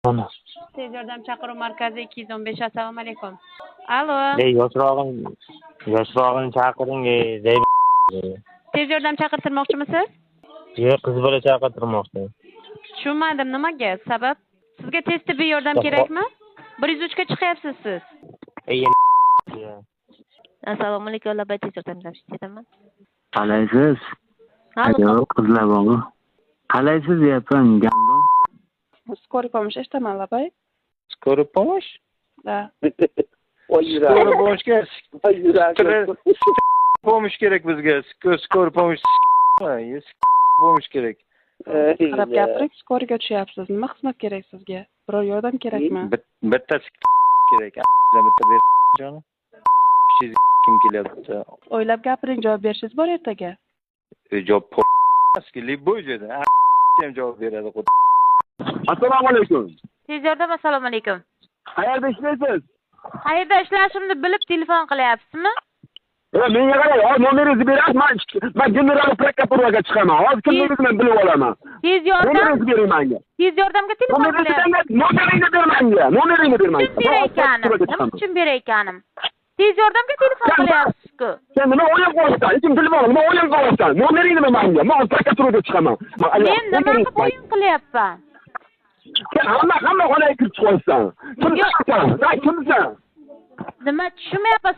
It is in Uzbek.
Mana. Tez yordam chaqiruv markazi 215. Assalomu alaykum. Alo. Yoshroqni chaqiring, dey. Tez yordam chaqirtirmoqchimisiz? Yo'q, qiz bola chaqirtirmoqchi. Tushunmadim, nimaga? Sabab? Sizga tez tibbiy yordam kerakmi? 103 ga chiqyapsiz siz. Assalomu alaykum, labay tez yordam ketaman. Qalaysiz? Yo'q, qizlar bormi? Qalaysiz deyapman, gandon. Скорый помощь eshitaman, labay. Скорый помощь? Да. Скорый помощьga. Помощь kerak bizga. Скорый помощь. Помощь kerak. Qarab gapiring, скорыйga tushyapsiz. Nima xizmat kerak sizga? Biror yordam kerakmi? Bittasi kerak. Bitta ber joni. Kim kelyapti? O'ylab gapiring, javob berishingiz bor ertaga. Javob любой joyda ham javob beradi. Assalomu alaykum. Tez yordam, assalomu alaykum. Qayerda ishlaysiz? Qayerda ishlashimni bilib telefon qilyapsizmi? Menga qarang, nomeringizni berasiz, men general prokuraturaga chiqaman. Hozir kimligingizni bilib olaman. Tez yordam. Nomeringizni bering menga. Tez yordamga telefon qilyapsiz. Nomeringni ber menga. Nomeringni ber menga. Nima uchun beraykanim? Tez yordamga telefon qilyapsiz-ku. Sen nima o'yin qilyapsan? Hech kim bilmaydi, nima o'yin qilyapsan? Nomeringni ber menga. Men prokuraturaga chiqaman. Men nima qilib o'yin qilyapman? Sen hamma xonaga kirib chiqyapsan. Kimsan? Nima tushunmayapsiz?